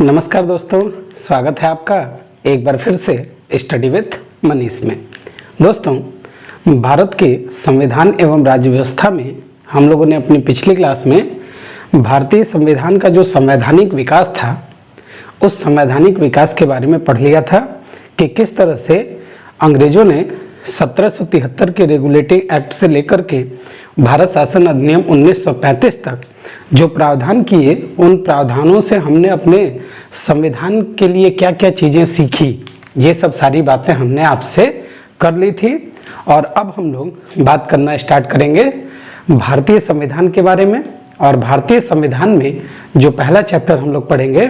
नमस्कार दोस्तों, स्वागत है आपका एक बार फिर से स्टडी विथ मनीष में। दोस्तों, भारत के संविधान एवं राज्य व्यवस्था में हम लोगों ने अपनी पिछली क्लास में भारतीय संविधान का जो संवैधानिक विकास था उस संवैधानिक विकास के बारे में पढ़ लिया था कि किस तरह से अंग्रेजों ने 1773 के रेगुलेटिंग एक्ट से लेकर के भारत शासन अधिनियम 1935 तक जो प्रावधान किए, उन प्रावधानों से हमने अपने संविधान के लिए क्या क्या चीज़ें सीखी, ये सब सारी बातें हमने आपसे कर ली थी। और अब हम लोग बात करना स्टार्ट करेंगे भारतीय संविधान के बारे में। और भारतीय संविधान में जो पहला चैप्टर हम लोग पढ़ेंगे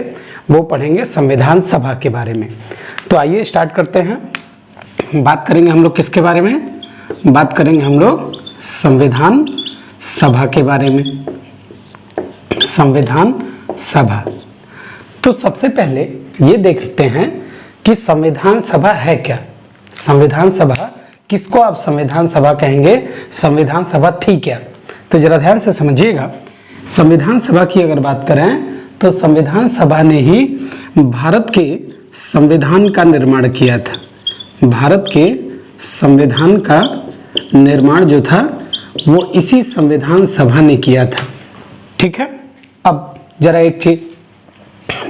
वो पढ़ेंगे संविधान सभा के बारे में। तो आइए स्टार्ट करते हैं। बात करेंगे हम लोग किसके बारे में? बात करेंगे हम लोग संविधान सभा के बारे में। संविधान सभा। तो सबसे पहले ये देखते हैं कि संविधान सभा है क्या। संविधान सभा किसको आप संविधान सभा कहेंगे, संविधान सभा थी क्या? तो जरा ध्यान से समझिएगा। संविधान सभा की अगर बात करें तो संविधान सभा ने ही भारत के संविधान का निर्माण किया था। भारत के संविधान का निर्माण जो था वो इसी संविधान सभा ने किया था। ठीक है। अब जरा एक चीज,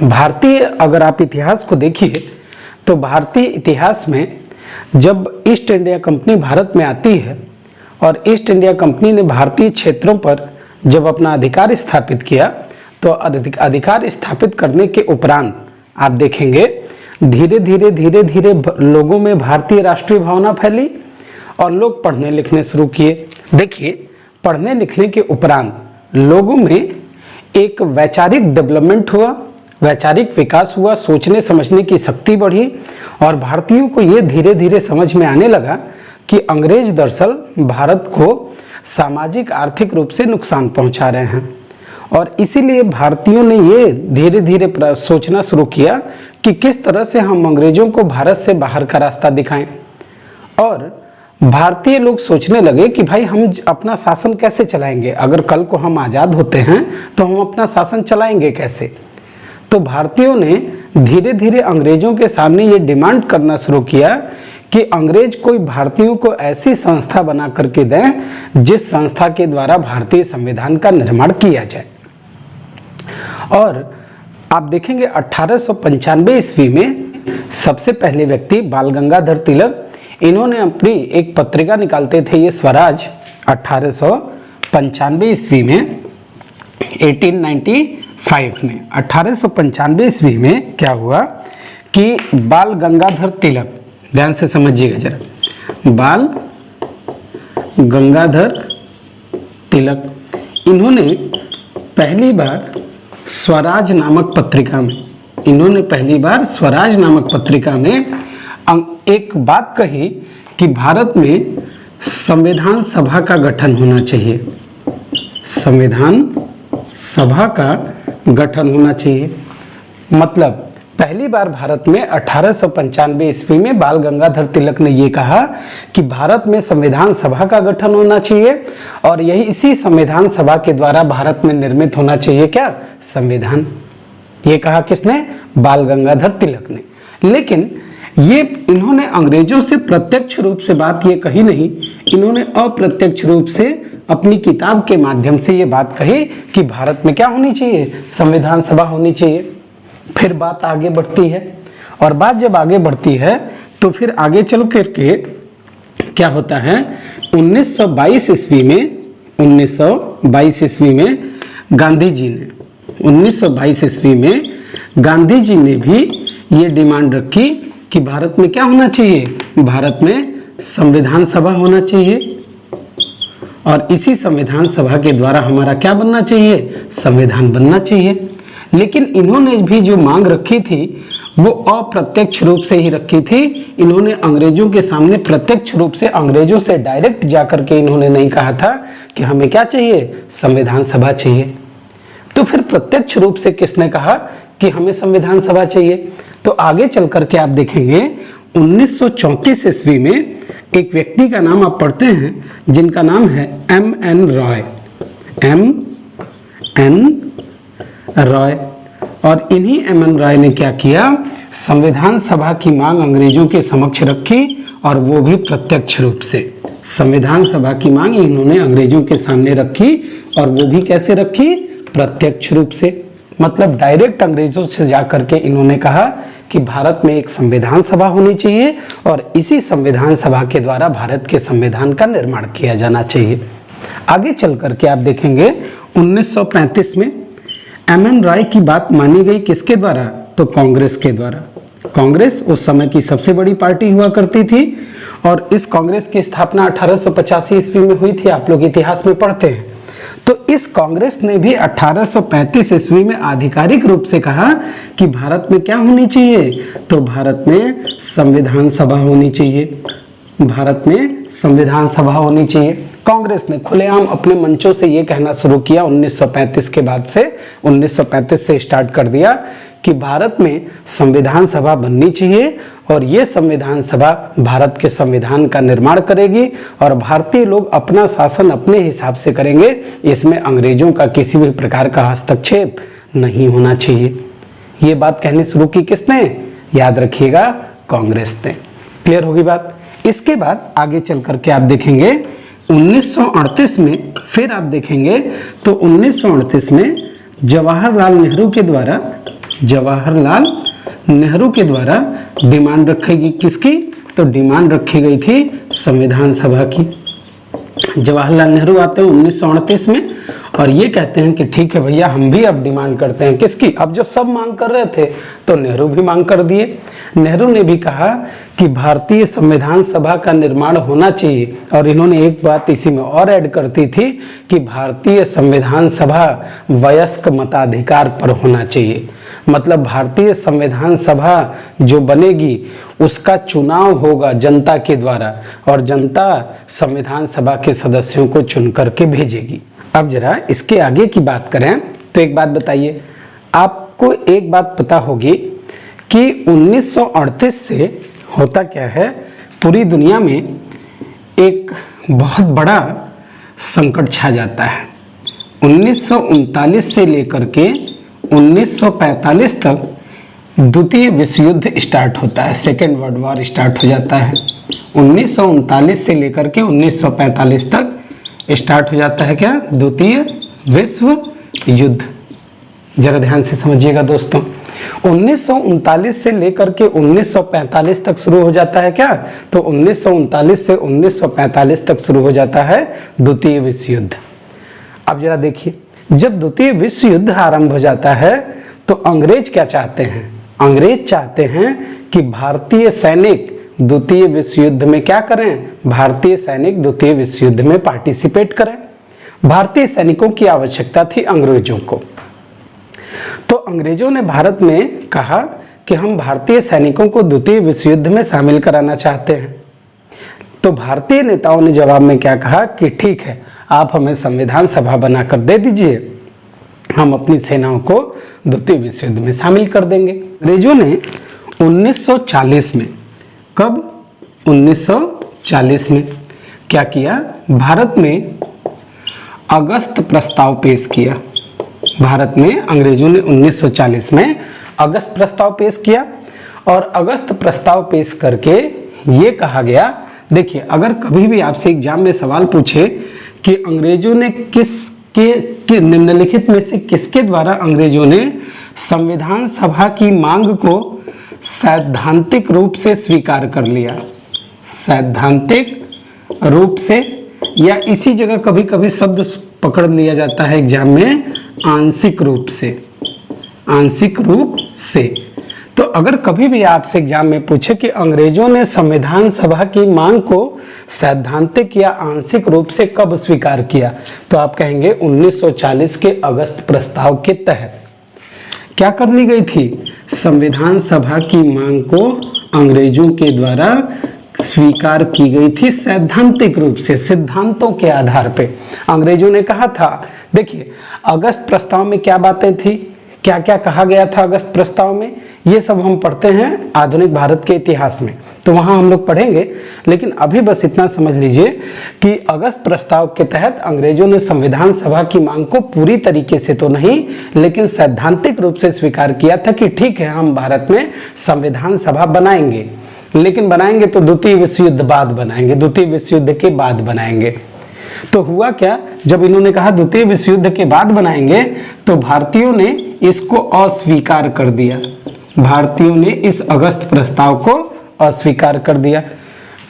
भारतीय अगर आप इतिहास को देखिए तो भारतीय इतिहास में जब ईस्ट इंडिया कंपनी भारत में आती है और ईस्ट इंडिया कंपनी ने भारतीय क्षेत्रों पर जब अपना अधिकार स्थापित किया तो अधिकार स्थापित करने के उपरांत आप देखेंगे धीरे धीरे लोगों में भारतीय राष्ट्रीय भावना फैली और लोग पढ़ने लिखने शुरू किए। देखिए, पढ़ने लिखने के उपरांत लोगों में एक वैचारिक डेवलपमेंट हुआ, वैचारिक विकास हुआ, सोचने समझने की शक्ति बढ़ी और भारतीयों को ये धीरे धीरे समझ में आने लगा कि अंग्रेज दरअसल भारत को सामाजिक आर्थिक रूप से नुकसान पहुंचा रहे हैं। और इसीलिए भारतीयों ने ये धीरे धीरे सोचना शुरू किया कि किस तरह से हम अंग्रेजों को भारत से बाहर का रास्ता दिखाएं। और भारतीय लोग सोचने लगे कि भाई हम अपना शासन कैसे चलाएंगे, अगर कल को हम आज़ाद होते हैं तो हम अपना शासन चलाएंगे कैसे। तो भारतीयों ने धीरे धीरे अंग्रेजों के सामने ये डिमांड करना शुरू किया कि अंग्रेज कोई भारतीयों को ऐसी संस्था बना करके दें जिस संस्था के द्वारा भारतीय संविधान का निर्माण किया जाए। और आप देखेंगे 1895 ईस्वी में सबसे पहले व्यक्ति बाल गंगाधर तिलक, इन्होंने अपनी एक पत्रिका निकालते थे, ये स्वराज। 1895 ईस्वी में 1895 में 1895 ईस्वी में क्या हुआ कि बाल गंगाधर तिलक, ध्यान से समझिएगा जरा, बाल गंगाधर तिलक, इन्होंने पहली बार स्वराज नामक पत्रिका में, इन्होंने पहली बार स्वराज नामक पत्रिका में एक बात कही कि भारत में संविधान सभा का गठन होना चाहिए। संविधान सभा का गठन होना चाहिए। मतलब पहली बार भारत में 1895 ईस्वी में बाल गंगाधर तिलक ने ये कहा कि भारत में संविधान सभा का गठन होना चाहिए और यही इसी संविधान सभा के द्वारा भारत में निर्मित होना चाहिए क्या? संविधान। ये कहा किसने? बाल गंगाधर तिलक ने। लेकिन ये इन्होंने अंग्रेजों से प्रत्यक्ष रूप से बात ये कही नहीं, इन्होंने अप्रत्यक्ष रूप से अपनी किताब के माध्यम से ये बात कही कि भारत में क्या होनी चाहिए? संविधान सभा होनी चाहिए। फिर बात आगे बढ़ती है और बात जब आगे बढ़ती है तो फिर आगे चल करके क्या होता है, 1922 ईस्वी में 1922 ईस्वी में गांधी जी ने 1922 ईस्वी में गांधी जी ने भी ये डिमांड रखी कि भारत में क्या होना चाहिए? भारत में संविधान सभा होना चाहिए और इसी संविधान सभा के द्वारा हमारा क्या बनना चाहिए? संविधान बनना चाहिए। लेकिन इन्होंने भी जो मांग रखी थी वो अप्रत्यक्ष रूप से ही रखी थी। इन्होंने अंग्रेजों के सामने प्रत्यक्ष रूप से अंग्रेजों से डायरेक्ट जाकर के इन्होंने नहीं कहा था कि हमें क्या चाहिए? संविधान सभा चाहिए। तो फिर प्रत्यक्ष रूप से किसने कहा कि हमें संविधान सभा चाहिए? तो आगे चल करके आप देखेंगे 1934 ईस्वी में एक व्यक्ति का नाम आप पढ़ते हैं जिनका नाम है M.N. रॉय। M.N. रॉय। और इन्हीं एम.एन. रॉय ने क्या किया, संविधान सभा की मांग अंग्रेजों के समक्ष रखी और वो भी प्रत्यक्ष रूप से। संविधान सभा की मांग इन्होंने अंग्रेजों के सामने रखी और वो भी कैसे रखी, प्रत्यक्ष रूप से। मतलब डायरेक्ट अंग्रेजों से जाकर के इन्होंने कहा कि भारत में एक संविधान सभा होनी चाहिए और इसी संविधान सभा के द्वारा भारत के संविधान का निर्माण किया जाना चाहिए। आगे चल करके आप देखेंगे 1935 में एम.एन. रॉय की बात मानी गई, किसके द्वारा, तो कांग्रेस के द्वारा। कांग्रेस उस समय की सबसे बड़ी पार्टी हुआ करती थी और इस कांग्रेस की स्थापना 1885 ईस्वी में हुई थी, आप लोग इतिहास में पढ़ते हैं। तो इस कांग्रेस ने भी 1835 ईस्वी में आधिकारिक रूप से कहा कि भारत में क्या होनी चाहिए, तो भारत में संविधान सभा होनी चाहिए, भारत में संविधान सभा होनी चाहिए। कांग्रेस ने खुलेआम अपने मंचों से ये कहना शुरू किया 1935 के बाद से, 1935 से स्टार्ट कर दिया कि भारत में संविधान सभा बननी चाहिए और ये संविधान सभा भारत के संविधान का निर्माण करेगी और भारतीय लोग अपना शासन अपने हिसाब से करेंगे, इसमें अंग्रेजों का किसी भी प्रकार का हस्तक्षेप नहीं होना चाहिए। ये बात कहनी शुरू की किसने, याद रखिएगा, कांग्रेस ने। क्लियर होगी बात। इसके बाद आगे चल करके आप देखेंगे 1938 में, फिर आप देखेंगे तो 1938 में जवाहरलाल नेहरू के द्वारा डिमांड रखी गई, किसकी, तो डिमांड रखी गई थी संविधान सभा की। जवाहरलाल नेहरू आते हैं 1938 में और ये कहते हैं कि ठीक है भैया, हम भी अब डिमांड करते हैं, किसकी, अब जब सब मांग कर रहे थे तो नेहरू भी मांग कर दिए। नेहरू ने भी कहा कि भारतीय संविधान सभा का निर्माण होना चाहिए और इन्होंने एक बात इसी में और ऐड करती थी कि भारतीय संविधान सभा वयस्क मताधिकार पर होना चाहिए। मतलब भारतीय संविधान सभा जो बनेगी उसका चुनाव होगा जनता के द्वारा और जनता संविधान सभा के सदस्यों को चुन करके भेजेगी। अब जरा इसके आगे की बात करें तो एक बात बताइए, आपको एक बात पता होगी कि 1938 से होता क्या है, पूरी दुनिया में एक बहुत बड़ा संकट छा जाता है। 1939 से लेकर के 1945 तक द्वितीय विश्व युद्ध स्टार्ट होता है, सेकेंड वर्ल्ड वॉर स्टार्ट हो जाता है। 1939 से लेकर के 1945 तक स्टार्ट हो जाता है क्या, द्वितीय विश्व युद्ध। जरा ध्यान से समझिएगा दोस्तों, 1939 से लेकर के 1945 तक शुरू हो जाता है क्या, तो 1939 से 1945 तक शुरू हो जाता है द्वितीय विश्व युद्ध। अब जरा देखिए, जब द्वितीय विश्व युद्ध आरंभ हो जाता है तो अंग्रेज क्या चाहते हैं, अंग्रेज चाहते हैं कि भारतीय सैनिक द्वितीय विश्व युद्ध में क्या करें, भारतीय सैनिक द्वितीय विश्व युद्ध में पार्टिसिपेट करें। भारतीय सैनिकों की आवश्यकता थी अंग्रेजों को, तो अंग्रेजों ने भारत में कहा कि हम भारतीय सैनिकों को द्वितीय विश्व युद्ध में शामिल कराना चाहते हैं। तो भारतीय नेताओं ने जवाब में क्या कहा कि ठीक है, आप हमें संविधान सभा बनाकर दे दीजिए, हम अपनी सेनाओं को द्वितीय विश्व युद्ध में शामिल कर देंगे। अंग्रेजों ने 1940 में, कब, 1940 में क्या किया, भारत में अगस्त प्रस्ताव पेश किया। भारत में अंग्रेजों ने 1940 में अगस्त प्रस्ताव पेश किया और अगस्त प्रस्ताव पेश करके ये कहा गया, देखिए अगर कभी भी आपसे एग्जाम में सवाल पूछे कि अंग्रेजों ने किसके निम्नलिखित में से किसके द्वारा अंग्रेजों ने संविधान सभा की मांग को सैद्धांतिक रूप से स्वीकार कर लिया, सैद्धांतिक रूप से, या इसी जगह कभी कभी शब्द पकड़ लिया जाता है एग्जाम में, आंशिक रूप से, आंशिक रूप से। तो अगर कभी भी आपसे एग्जाम में पूछे कि अंग्रेजों ने संविधान सभा की मांग को सैद्धांतिक या आंशिक रूप से कब स्वीकार किया, तो आप कहेंगे 1940 के अगस्त प्रस्ताव के तहत। क्या करनी गई थी, संविधान सभा की मांग को अंग्रेजों के द्वारा स्वीकार की गई थी सैद्धांतिक रूप से, सिद्धांतों के आधार पे। अंग्रेजों ने कहा था, देखिए अगस्त प्रस्ताव में क्या बातें थी, क्या क्या कहा गया था अगस्त प्रस्ताव में, ये सब हम पढ़ते हैं आधुनिक भारत के इतिहास में। तो वहां हम लोग पढ़ेंगे, लेकिन अभी बस इतना समझ लीजिए कि अगस्त प्रस्ताव के तहत अंग्रेजों ने संविधान सभा की मांग को पूरी तरीके से तो नहीं, लेकिन सैद्धांतिक रूप से स्वीकार किया था कि ठीक है, हम भारत में संविधान सभा बनाएंगे, लेकिन बनाएंगे तो द्वितीय विश्व युद्ध बाद बनाएंगे, द्वितीय विश्व युद्ध के बाद बनाएंगे। तो हुआ क्या, जब इन्होंने कहा द्वितीय विश्व युद्ध के बाद बनाएंगे, तो भारतीयों ने इसको अस्वीकार कर दिया। भारतीयों ने इस अगस्त प्रस्ताव को अस्वीकार कर दिया।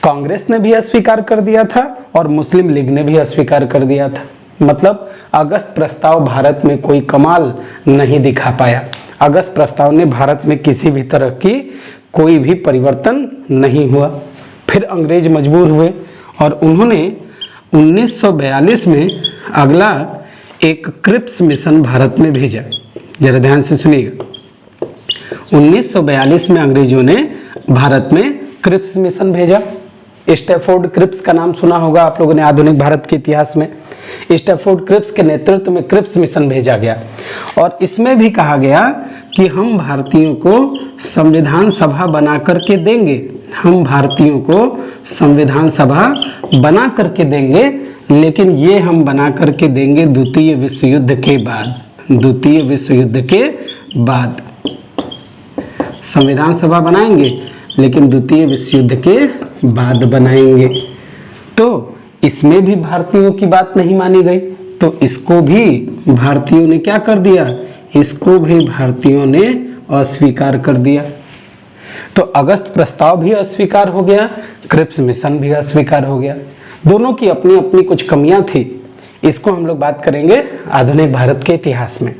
कांग्रेस ने भी अस्वीकार कर दिया था और मुस्लिम लीग ने भी अस्वीकार कर दिया था। मतलब अगस्त प्रस्ताव भारत में कोई कमाल नहीं दिखा पाया। अगस्त प्रस्ताव ने भारत में किसी भी तरह की कोई भी परिवर्तन नहीं हुआ। फिर अंग्रेज मजबूर हुए और उन्होंने 1942 में अगला एक क्रिप्स मिशन भारत में भेजा। जरा ध्यान से सुनिएगा। 1942 में अंग्रेजों ने भारत में क्रिप्स मिशन भेजा। स्टैफोर्ड क्रिप्स का नाम सुना होगा आप लोगों ने आधुनिक भारत के इतिहास में। स्टैफोर्ड क्रिप्स के नेतृत्व में क्रिप्स मिशन भेजा गया और इसमें भी कहा गया कि हम भारतीयों को संविधान सभा बना करके देंगे, हम भारतीयों को संविधान सभा बना करके देंगे, लेकिन ये हम बना करके देंगे द्वितीय विश्व युद्ध के बाद। द्वितीय विश्व युद्ध के बाद संविधान सभा बनाएंगे, लेकिन द्वितीय विश्व युद्ध के बाद बनाएंगे। तो इसमें भी भारतीयों की बात नहीं मानी गई, तो इसको भी भारतीयों ने क्या कर दिया, इसको भी भारतीयों ने अस्वीकार कर दिया। तो अगस्त प्रस्ताव भी अस्वीकार हो गया, क्रिप्स मिशन भी अस्वीकार हो गया। दोनों की अपनी अपनी कुछ कमियां थी, इसको हम लोग बात करेंगे आधुनिक भारत के इतिहास में।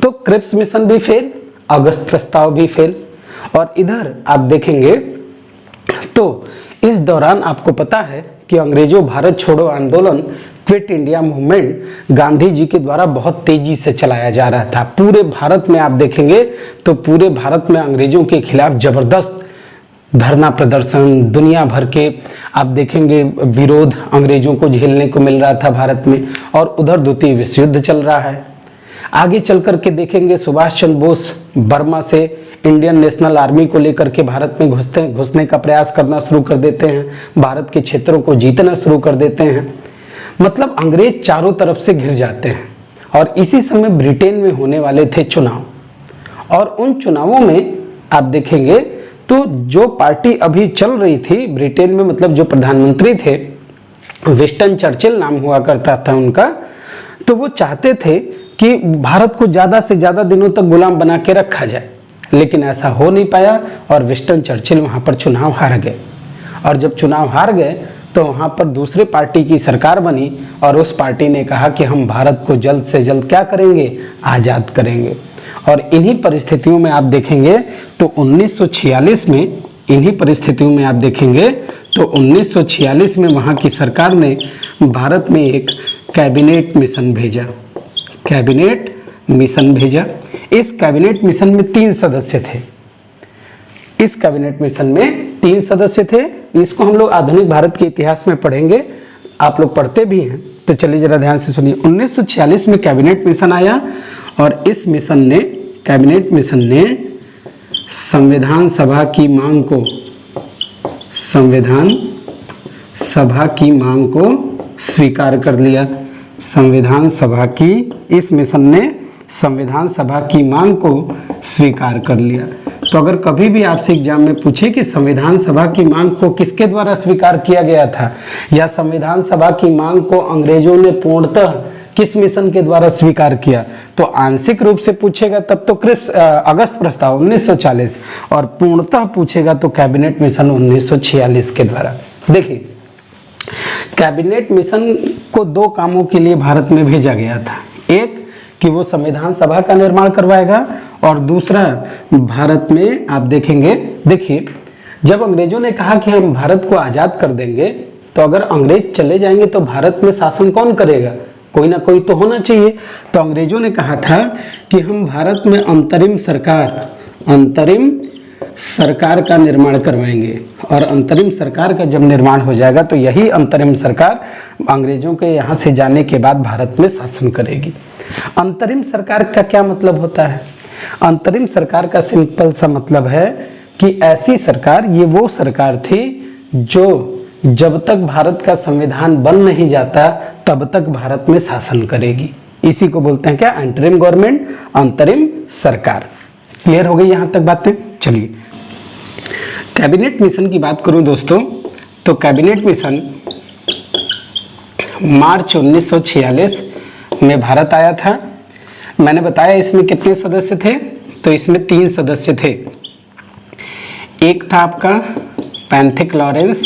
तो क्रिप्स मिशन भी फेल, अगस्त प्रस्ताव भी फेल। और इधर आप देखेंगे तो इस दौरान आपको पता है कि अंग्रेजों भारत छोड़ो आंदोलन, quit India movement Gandhi ji के द्वारा बहुत तेजी से चलाया जा रहा था। पूरे भारत में आप देखेंगे तो पूरे भारत में अंग्रेजों के खिलाफ जबरदस्त धरना प्रदर्शन, दुनिया भर के आप देखेंगे विरोध अंग्रेजों को झेलने को मिल रहा था भारत में। और उधर द्वितीय विश्व युद्ध चल रहा है। आगे चल करके देखेंगे सुभाष चंद्र बोस बर्मा से इंडियन नेशनल आर्मी को लेकर के भारत में घुसने का प्रयास करना शुरू कर देते हैं, भारत के क्षेत्रों को जीतना शुरू कर देते हैं। मतलब अंग्रेज चारों तरफ से घिर जाते हैं। और इसी समय ब्रिटेन में होने वाले थे चुनाव, और उन चुनावों में आप देखेंगे तो जो पार्टी अभी चल रही थी ब्रिटेन में, मतलब जो प्रधानमंत्री थे विंस्टन चर्चिल नाम हुआ करता था उनका, तो वो चाहते थे कि भारत को ज़्यादा से ज़्यादा दिनों तक गुलाम बना के रखा जाए, लेकिन ऐसा हो नहीं पाया और विंस्टन चर्चिल वहाँ पर चुनाव हार गए। और जब चुनाव हार गए तो वहाँ पर दूसरे पार्टी की सरकार बनी और उस पार्टी ने कहा कि हम भारत को जल्द से जल्द क्या करेंगे, आज़ाद करेंगे। और इन्हीं परिस्थितियों में आप देखेंगे तो 1946 में, इन्हीं परिस्थितियों में आप देखेंगे तो 1946 में वहाँ की सरकार ने भारत में एक कैबिनेट मिशन भेजा। कैबिनेट मिशन भेजा। इस कैबिनेट मिशन में 3 सदस्य थे। इस कैबिनेट मिशन में 3 सदस्य थे। इसको हम लोग आधुनिक भारत के इतिहास में पढ़ेंगे, आप लोग पढ़ते भी हैं। तो चलिए जरा ध्यान से सुनिए। 1946 में कैबिनेट मिशन आया और इस मिशन ने, कैबिनेट मिशन ने संविधान सभा की मांग को, संविधान सभा की मांग को स्वीकार कर लिया। संविधान सभा की, इस मिशन ने संविधान सभा की मांग को स्वीकार कर लिया। तो अगर कभी भी आपसे एग्जाम में पूछे कि संविधान सभा की मांग को किसके द्वारा स्वीकार किया गया था, या संविधान सभा की मांग को अंग्रेजों ने पूर्णतः किस मिशन के द्वारा स्वीकार किया, तो आंशिक रूप से पूछेगा तब तो क्रिप्स अगस्त प्रस्ताव 1940, और पूर्णतः पूछेगा तो कैबिनेट मिशन 1946 के द्वारा। देखिए कैबिनेट मिशन को 2 कामों के लिए भारत में भेजा गया था। एक कि वो संविधान सभा का निर्माण करवाएगा, और दूसरा भारत में आप देखेंगे, देखिए जब अंग्रेजों ने कहा कि हम भारत को आज़ाद कर देंगे, तो अगर अंग्रेज चले जाएंगे तो भारत में शासन कौन करेगा, कोई ना कोई तो होना चाहिए। तो अंग्रेजों ने कहा था कि हम भारत में अंतरिम सरकार का निर्माण करवाएंगे, और अंतरिम सरकार का जब निर्माण हो जाएगा तो यही अंतरिम सरकार अंग्रेजों के यहाँ से जाने के बाद भारत में शासन करेगी। अंतरिम सरकार का क्या मतलब होता है? अंतरिम सरकार का सिंपल सा मतलब है कि ऐसी सरकार, ये वो सरकार थी जो जब तक भारत का संविधान बन नहीं जाता तब तक भारत में शासन करेगी। इसी को बोलते हैं क्या? अंतरिम गवर्नमेंट, अंतरिम सरकार। क्लियर हो गई यहां तक बातें? चलिए कैबिनेट मिशन की बात करूं दोस्तों, तो कैबिनेट मिशन मार्च 1946 में भारत आया था। मैंने बताया इसमें कितने सदस्य थे, तो इसमें 3 सदस्य थे। एक था आपका पैंथिक लॉरेंस,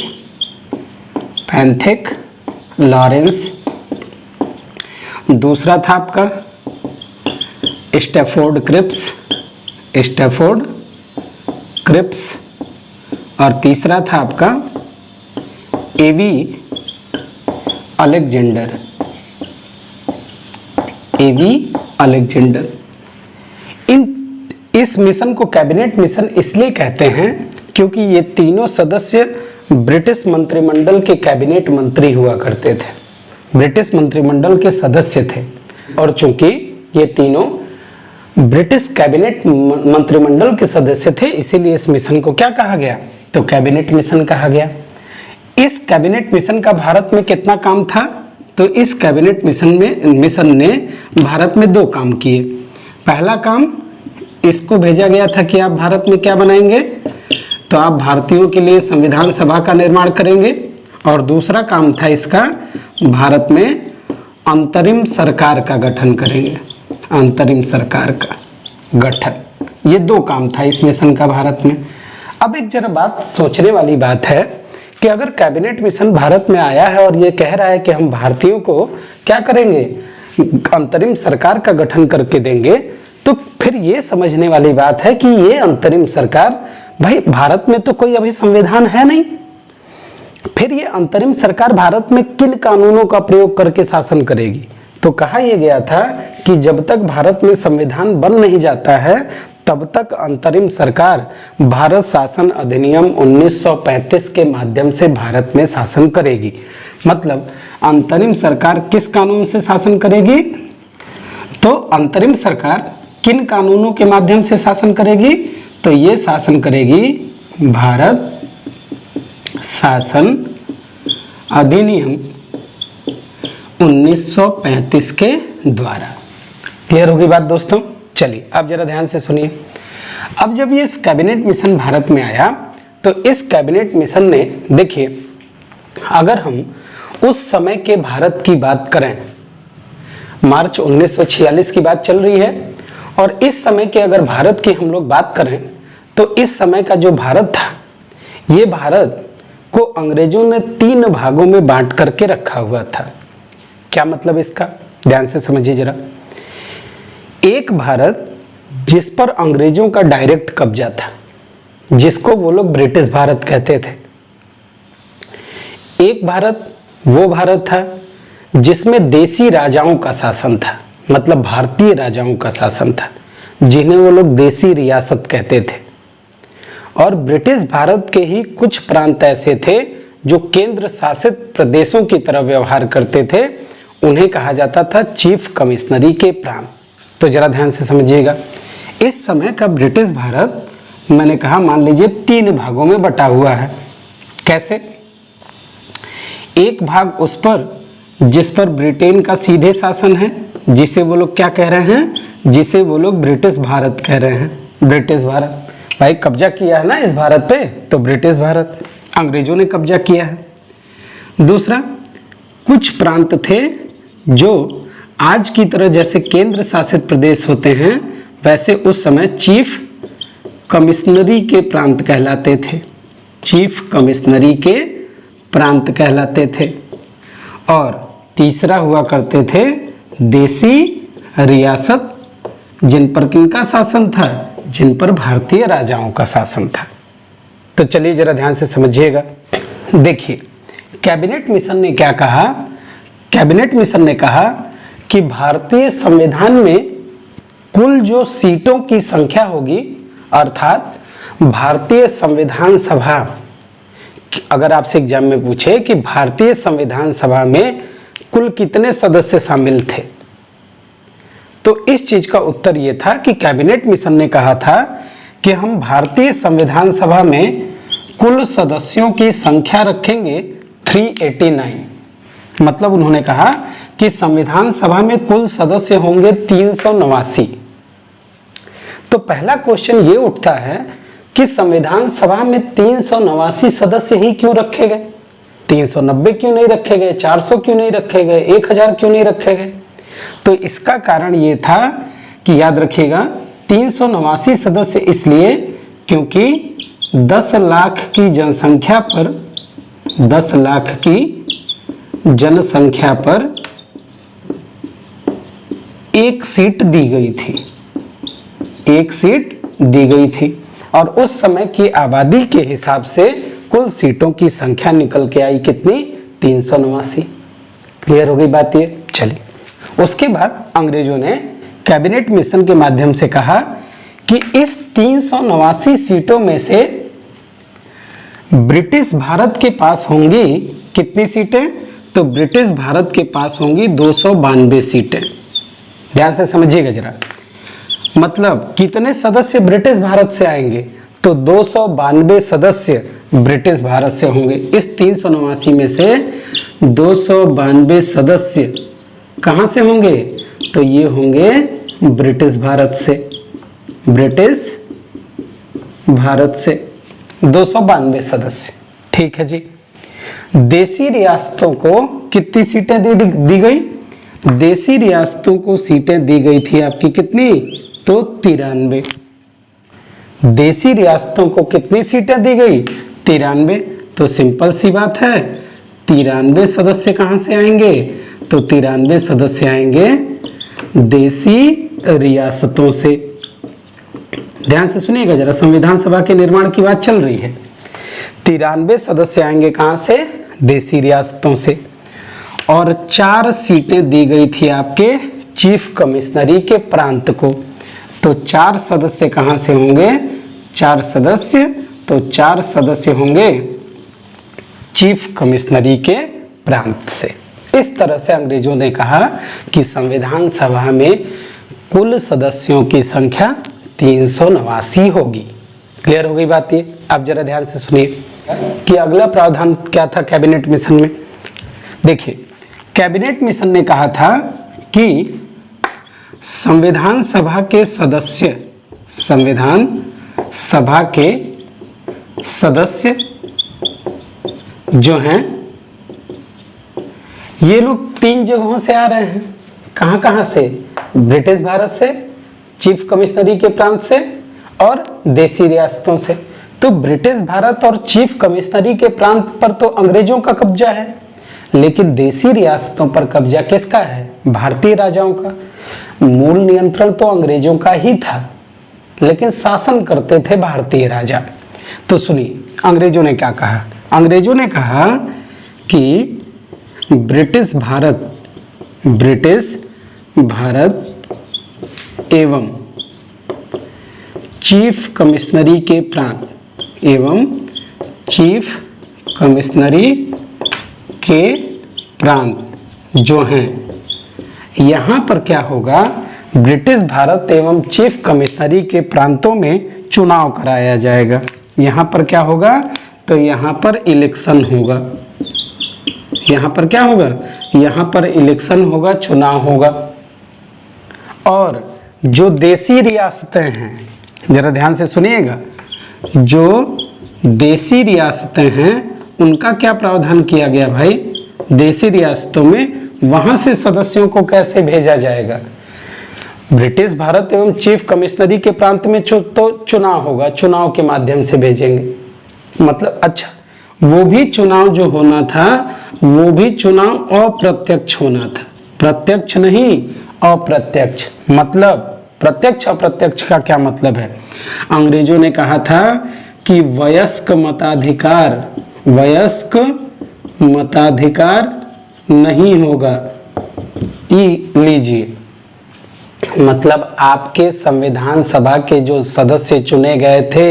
दूसरा था आपका स्टैफोर्ड क्रिप्स, और तीसरा था आपका एवी अलेक्जेंडर। इस मिशन को कैबिनेट मिशन इसलिए कहते हैं क्योंकि ये तीनों सदस्य ब्रिटिश मंत्रिमंडल के कैबिनेट मंत्री हुआ करते थे, ब्रिटिश मंत्रिमंडल के सदस्य थे। और चूंकि ये तीनों ब्रिटिश कैबिनेट मंत्रिमंडल के सदस्य थे, इसीलिए इस मिशन को क्या कहा गया? तो कैबिनेट मिशन कहा गया। इस कैबिनेट मिशन का भारत में कितना काम था? तो इस कैबिनेट मिशन ने भारत में 2 काम किए। पहला काम, इसको भेजा गया था कि आप भारत में क्या बनाएंगे? तो आप भारतीयों के लिए संविधान सभा का निर्माण करेंगे। और दूसरा काम था इसका, भारत में अंतरिम सरकार का गठन करेंगे, अंतरिम सरकार का गठन। ये 2 काम था इस मिशन का भारत में। अब एक जरा बात सोचने वाली बात है कि अगर कैबिनेट मिशन भारत में आया है और ये कह रहा है कि हम भारतीयों को क्या करेंगे? अंतरिम सरकार का गठन करके देंगे, तो फिर ये समझने वाली बात है कि ये अंतरिम सरकार, भाई भारत में तो कोई अभी संविधान है नहीं, फिर ये अंतरिम सरकार भारत में किन कानूनों का प्रयोग करके शासन करेगी? तो कहा यह गया था कि जब तक भारत में संविधान बन नहीं जाता है तब तक अंतरिम सरकार भारत शासन अधिनियम 1935 के माध्यम से भारत में शासन करेगी। मतलब अंतरिम सरकार किस कानून से शासन करेगी? तो अंतरिम सरकार किन कानूनों के माध्यम से शासन करेगी? तो ये शासन करेगी भारत शासन अधिनियम 1935 के द्वारा। क्लियर होगी बात दोस्तों? चलिए अब जरा ध्यान से सुनिए। अब जब ये इस कैबिनेट मिशन भारत में आया, तो इस कैबिनेट मिशन ने, देखिए अगर हम उस समय के भारत की बात करें, मार्च 1946 की बात चल रही है, और इस समय के अगर भारत की हम लोग बात करें, तो इस समय का जो भारत था, ये भारत को अंग्रेजों ने 3 भागों में बांट करके रखा हुआ था। क्या मतलब इसका? ध्यान से समझिए जरा। एक भारत जिस पर अंग्रेजों का डायरेक्ट कब्जा था, जिसको वो लोग ब्रिटिश भारत कहते थे। एक भारत वो भारत था जिसमें देसी राजाओं का शासन था, मतलब भारतीय राजाओं का शासन था, जिन्हें वो लोग देसी रियासत कहते थे। और ब्रिटिश भारत के ही कुछ प्रांत ऐसे थे जो केंद्र शासित प्रदेशों की तरह व्यवहार करते थे, उन्हें कहा जाता था चीफ कमिश्नरी के प्रांत। तो जरा ध्यान से समझिएगा, इस समय का ब्रिटिश भारत, मैंने कहा मान लीजिए 3 भागों में बटा हुआ है। कैसे? एक भाग उस पर जिस पर ब्रिटेन का सीधे शासन है, जिसे वो लोग क्या कह रहे हैं? जिसे वो लोग ब्रिटिश भारत कह रहे हैं। ब्रिटिश भारत, भाई कब्जा किया है ना इस भारत पे, तो ब्रिटिश भारत, अंग्रेजों ने कब्जा किया है। दूसरा, कुछ प्रांत थे जो आज की तरह जैसे केंद्र शासित प्रदेश होते हैं, वैसे उस समय चीफ कमिश्नरी के प्रांत कहलाते थे, चीफ कमिश्नरी के प्रांत कहलाते थे। और तीसरा हुआ करते थे देसी रियासत, जिन पर किनका शासन था? जिन पर भारतीय राजाओं का शासन था। तो चलिए जरा ध्यान से समझिएगा। देखिए कैबिनेट मिशन ने क्या कहा? कैबिनेट मिशन ने कहा कि भारतीय संविधान में कुल जो सीटों की संख्या होगी, अर्थात भारतीय संविधान सभा, अगर आपसे एग्जाम में पूछे कि भारतीय संविधान सभा में कुल कितने सदस्य शामिल थे, तो इस चीज का उत्तर यह था कि कैबिनेट मिशन ने कहा था कि हम भारतीय संविधान सभा में कुल सदस्यों की संख्या रखेंगे 389। मतलब उन्होंने कहा कि संविधान सभा में कुल सदस्य होंगे 389। तो पहला क्वेश्चन ये उठता है कि संविधान सभा में 389 सदस्य ही क्यों रखे गए? 390 क्यों नहीं रखे गए? 400 क्यों नहीं रखे गए? 1000 क्यों नहीं रखे गए? तो इसका कारण ये था कि याद रखिएगा 389 सदस्य इसलिए क्योंकि 10 लाख की जनसंख्या पर 10 लाख की जनसंख्या पर एक सीट दी गई थी, एक सीट दी गई थी और उस समय की आबादी के हिसाब से कुल सीटों की संख्या निकल के आई कितनी? 389। क्लियर हो गई बात ये? चलिए उसके बाद अंग्रेजों ने कैबिनेट मिशन के माध्यम से कहा कि इस 389 सीटों में से ब्रिटिश भारत के पास होंगी कितनी सीटें? तो ब्रिटिश भारत के पास होंगी 292 सीटें। ध्यान से समझिएगा जरा, मतलब कितने सदस्य ब्रिटिश भारत से आएंगे? तो 292 सदस्य ब्रिटिश भारत से होंगे। इस 389 में से 292 सदस्य कहां से होंगे? तो ये होंगे ब्रिटिश भारत से, ब्रिटिश भारत से 292 सदस्य। ठीक है जी। देसी रियासतों को कितनी सीटें दी गई? देसी रियासतों को सीटें दी गई थी आपकी कितनी? तो 93। देसी रियासतों को कितनी सीटें दी गई? 93। तो सिंपल सी बात है 93 सदस्य कहां से आएंगे? तो 93 सदस्य आएंगे देसी रियासतों से। ध्यान से सुनिएगा जरा, संविधान सभा के निर्माण की बात चल रही है। 93 सदस्य आएंगे कहां से? देसी रियासतों से। और 4 सीटें दी गई थी आपके चीफ कमिश्नरी के प्रांत को। तो 4 सदस्य कहां से होंगे? 4 सदस्य, तो 4 सदस्य होंगे चीफ कमिश्नरी के प्रांत से। इस तरह से अंग्रेजों ने कहा कि संविधान सभा में कुल सदस्यों की संख्या 389 होगी। क्लियर हो गई बात ये? अब जरा ध्यान से सुनिए कि अगला प्रावधान क्या था कैबिनेट मिशन में। देखिए कैबिनेट मिशन ने कहा था कि संविधान सभा के सदस्य, संविधान सभा के सदस्य जो हैं ये लोग 3 जगहों से आ रहे हैं। कहां कहां से? ब्रिटिश भारत से, चीफ कमिश्नरी के प्रांत से और देसी रियासतों से। तो ब्रिटिश भारत और चीफ कमिश्नरी के प्रांत पर तो अंग्रेजों का कब्जा है, लेकिन देसी रियासतों पर कब्जा किसका है? भारतीय राजाओं का। मूल नियंत्रण तो अंग्रेजों का ही था, लेकिन शासन करते थे भारतीय राजा। तो सुनिए अंग्रेजों ने क्या कहा। अंग्रेजों ने कहा कि ब्रिटिश भारत एवं चीफ कमिश्नरी के प्रांत एवं चीफ कमिश्नरी के प्रांत जो हैं, यहाँ पर क्या होगा? ब्रिटिश भारत एवं चीफ कमिश्नरी के प्रांतों में चुनाव कराया जाएगा। यहाँ पर क्या होगा? तो यहाँ पर इलेक्शन होगा। यहाँ पर क्या होगा? यहाँ पर इलेक्शन होगा, चुनाव होगा। और जो देसी रियासतें हैं, जरा ध्यान से सुनिएगा, जो देसी रियासतें हैं उनका क्या प्रावधान किया गया भाई? देसी रियासतों में वहां से सदस्यों को कैसे भेजा जाएगा? ब्रिटिश भारत एवं चीफ कमिश्नरी के प्रांत में तो चुनाव होगा, चुनाव के माध्यम से भेजेंगे। मतलब अच्छा, वो भी चुनाव जो होना था वो भी चुनाव अप्रत्यक्ष होना था, प्रत्यक्ष नहीं अप्रत्यक्ष। मतलब प्रत्यक्ष अप्रत्यक्ष का क्या मतलब है? अंग्रेजों ने कहा था कि वयस्क मताधिकार नहीं होगा। लीजिए, मतलब आपके संविधान सभा के जो सदस्य चुने गए थे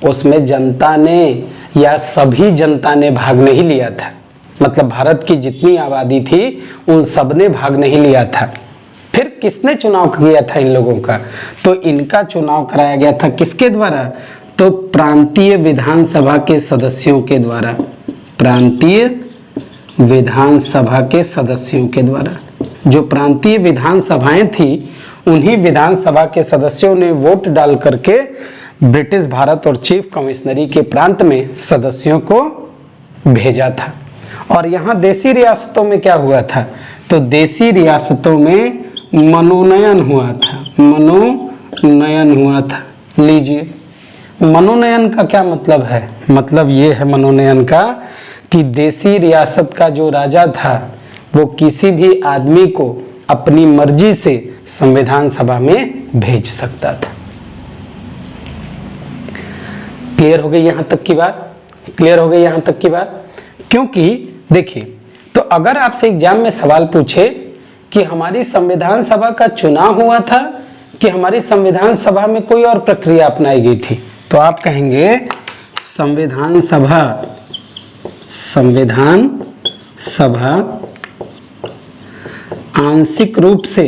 उसमें जनता ने या सभी जनता ने भाग नहीं लिया था। मतलब भारत की जितनी आबादी थी उन सब ने भाग नहीं लिया था। फिर किसने चुनाव किया था इन लोगों का? तो इनका चुनाव कराया गया था किसके द्वारा? तो प्रांतीय विधानसभा के सदस्यों के द्वारा, प्रांतीय विधानसभा के सदस्यों के द्वारा। जो प्रांतीय विधानसभाएं थी उन्हीं विधानसभा के सदस्यों ने वोट डाल करके ब्रिटिश भारत और चीफ कमिश्नरी के प्रांत में सदस्यों को भेजा था। और यहाँ देसी रियासतों में क्या हुआ था? तो देसी रियासतों में मनोनयन हुआ था, मनोनयन हुआ था। लीजिए, मनोनयन का क्या मतलब है? मतलब ये है मनोनयन का कि देसी रियासत का जो राजा था वो किसी भी आदमी को अपनी मर्जी से संविधान सभा में भेज सकता था। क्लियर हो गई यहां तक की बात? क्लियर हो गई यहां तक की बात? क्योंकि देखिए, तो अगर आपसे एग्जाम में सवाल पूछे कि हमारी संविधान सभा का चुनाव हुआ था कि हमारी संविधान सभा में कोई और प्रक्रिया अपनाई गई थी, तो आप कहेंगे संविधान सभा, संविधान सभा आंशिक रूप से,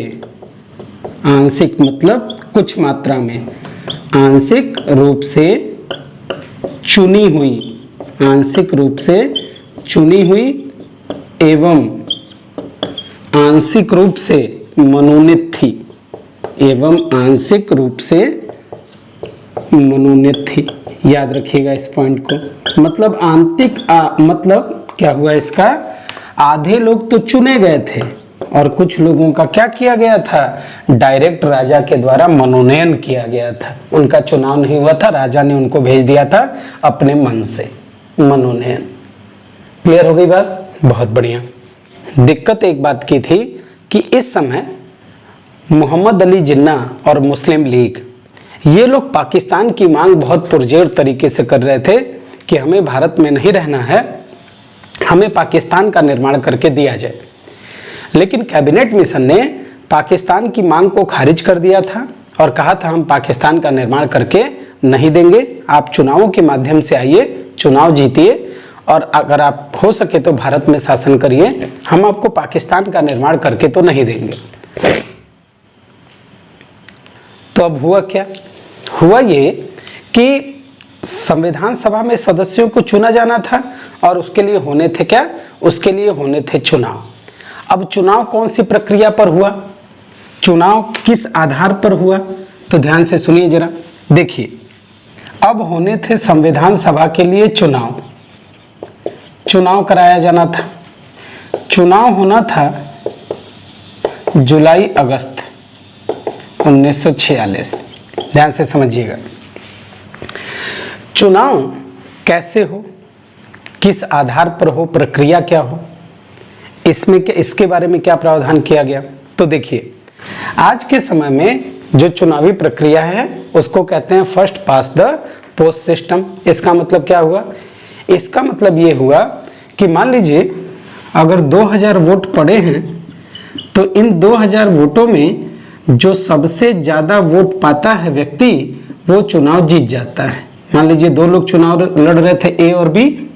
आंशिक मतलब कुछ मात्रा में, आंशिक रूप से चुनी हुई, आंशिक रूप से चुनी हुई एवं आंशिक रूप से मनोनीत थी, एवं आंशिक रूप से मनोनीत थी। याद रखिएगा इस पॉइंट को। मतलब मतलब क्या हुआ इसका? आधे लोग तो चुने गए थे और कुछ लोगों का क्या किया गया था? डायरेक्ट राजा के द्वारा मनोनयन किया गया था। उनका चुनाव नहीं हुआ था, राजा ने उनको भेज दिया था अपने मन से, मनोनयन। क्लियर हो गई बात? बहुत बढ़िया। दिक्कत एक बात की थी कि इस समय मोहम्मद अली जिन्ना और मुस्लिम लीग, ये लोग पाकिस्तान की मांग बहुत पुरजोर तरीके से कर रहे थे कि हमें भारत में नहीं रहना है, हमें पाकिस्तान का निर्माण करके दिया जाए। लेकिन कैबिनेट मिशन ने पाकिस्तान की मांग को खारिज कर दिया था और कहा था हम पाकिस्तान का निर्माण करके नहीं देंगे, आप चुनावों के माध्यम से आइए, चुनाव जीतिए और अगर आप हो सके तो भारत में शासन करिए, हम आपको पाकिस्तान का निर्माण करके तो नहीं देंगे। तो अब हुआ क्या? हुआ ये कि संविधान सभा में सदस्यों को चुना जाना था और उसके लिए होने थे क्या? उसके लिए होने थे चुनाव। अब चुनाव कौन सी प्रक्रिया पर हुआ? चुनाव किस आधार पर हुआ? तो ध्यान से सुनिए जरा। देखिए, अब होने थे संविधान सभा के लिए चुनाव, चुनाव कराया जाना था। चुनाव होना था जुलाई अगस्त 1946। ध्यान से समझिएगा। चुनाव कैसे हो, किस आधार पर हो, प्रक्रिया क्या हो, इसमें क्या, इसके बारे में क्या प्रावधान किया गया? तो देखिए, आज के समय में जो चुनावी प्रक्रिया है उसको कहते हैं first pass the post system. इसका मतलब क्या हुआ? इसका मतलब ये हुआ कि मान लीजिए अगर 2000 वोट पड़े हैं तो इन 2000 वोटों में जो सबसे ज़्यादा वोट पाता है व्यक्ति वो चुनाव जीत जाता है। मान लीजिए दो लोग चुनाव लड़ रहे थे, ए और बी,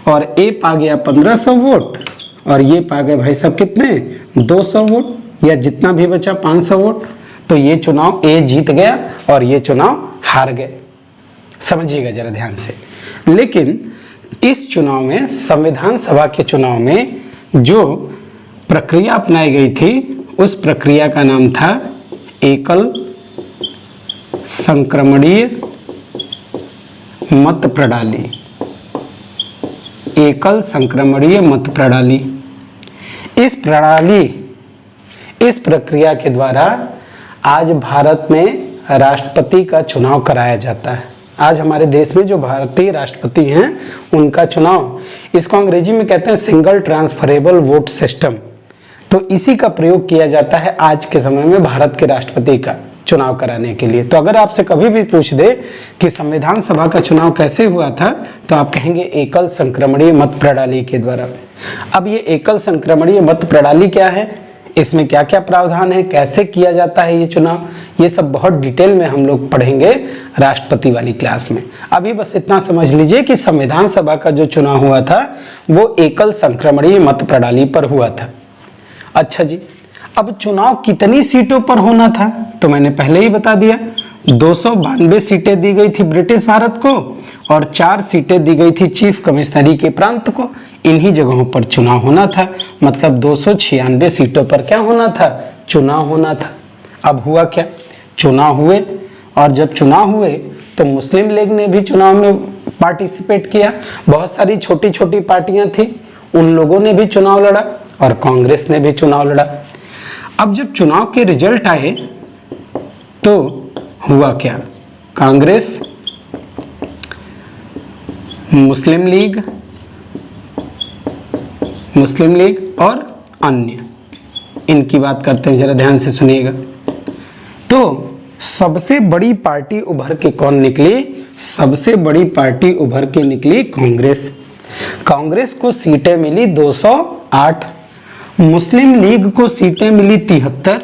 और ए पा गया 1500 वोट और ये पा गए भाई साहब कितने? 200 वोट या जितना भी बचा 500 वोट। तो ये चुनाव ए जीत गया और ये चुनाव हार गए। समझिएगा जरा ध्यान से। लेकिन इस चुनाव में, संविधान सभा के चुनाव में जो प्रक्रिया अपनाई गई थी उस प्रक्रिया का नाम था एकल संक्रमणीय मत प्रणाली। एकल संक्रमणीय मत प्रणाली। इस प्रक्रिया के द्वारा आज भारत में राष्ट्रपति का चुनाव कराया जाता है। आज हमारे देश में जो भारतीय राष्ट्रपति हैं उनका चुनाव, इसको अंग्रेजी में कहते हैं सिंगल ट्रांसफरेबल वोट सिस्टम। तो इसी का प्रयोग किया जाता है आज के समय में भारत के राष्ट्रपति का चुनाव कराने के लिए। तो अगर आपसे कभी भी पूछ दे कि संविधान सभा का चुनाव कैसे हुआ था तो आप कहेंगे एकल संक्रमणीय मत प्रणाली के द्वारा। अब ये एकल संक्रमणीय मत प्रणाली क्या है, इसमें क्या क्या प्रावधान है, कैसे किया जाता है ये चुनाव, ये सब बहुत डिटेल में हम लोग पढ़ेंगे राष्ट्रपति वाली क्लास में। अभी बस इतना समझ लीजिए कि संविधान सभा का जो चुनाव हुआ था वो एकल संक्रमणीय मत प्रणाली पर हुआ था। अच्छा जी, अब चुनाव कितनी सीटों पर होना था तो मैंने पहले ही बता दिया, 292 सीटें दी गई थी ब्रिटिश भारत को और 4 सीटें दी गई थी चीफ कमिश्नरी के प्रांत को। इन्हीं जगहों पर चुनाव होना था, मतलब 296 सीटों पर क्या होना था, चुनाव होना था। अब हुआ क्या, चुनाव हुए, और जब चुनाव हुए तो मुस्लिम लीग ने भी चुनाव में पार्टिसिपेट किया। बहुत सारी छोटी छोटी पार्टियां थी, उन लोगों ने भी चुनाव लड़ा और कांग्रेस ने भी चुनाव लड़ा। अब जब चुनाव के रिजल्ट आए तो हुआ क्या, कांग्रेस, मुस्लिम लीग और अन्य, इनकी बात करते हैं, जरा ध्यान से सुनिएगा। तो सबसे बड़ी पार्टी उभर के कौन निकली, सबसे बड़ी पार्टी उभर के निकली कांग्रेस। कांग्रेस को सीटें मिली 208, मुस्लिम लीग को सीटें मिली 73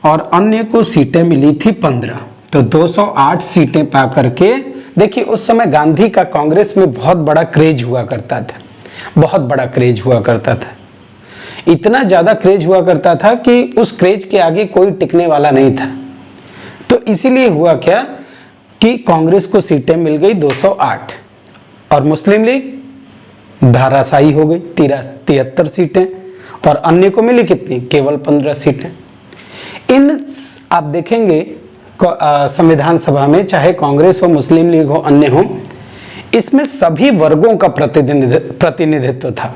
और अन्य को सीटें मिली थी 15। तो 208 सीटें पा करके, देखिए उस समय गांधी का कांग्रेस में बहुत बड़ा क्रेज हुआ करता था, बहुत बड़ा क्रेज हुआ करता था, इतना ज्यादा क्रेज हुआ करता था कि उस क्रेज के आगे कोई टिकने वाला नहीं था। तो इसीलिए हुआ क्या कि कांग्रेस को सीटें मिल गई 208 और मुस्लिम लीग धाराशायी हो गई 73 सीटें और अन्य को मिली कितनी, केवल 15 सीटें। इन आप देखेंगे संविधान सभा में चाहे कांग्रेस हो, मुस्लिम लीग हो, अन्य हो, इसमें सभी वर्गों का प्रतिनिधित्व था।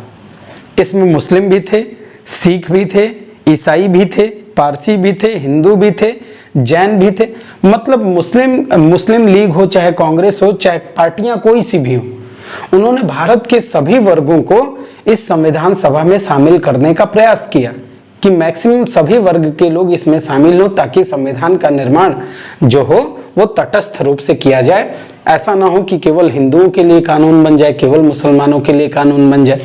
इसमें मुस्लिम भी थे, सिख भी थे, ईसाई भी थे, पारसी भी थे, हिंदू भी थे, जैन भी थे। मतलब मुस्लिम लीग हो, चाहे कांग्रेस हो, चाहे पार्टियां कोई सी भी हो, उन्होंने भारत के सभी वर्गों को इस संविधान सभा में शामिल करने का प्रयास किया कि मैक्सिमम सभी वर्ग के लोग इसमें शामिल हो, ताकि संविधान का निर्माण जो हो वो तटस्थ रूप से किया जाए। ऐसा ना हो कि केवल हिंदुओं के लिए कानून बन जाए, केवल मुसलमानों के लिए कानून बन जाए।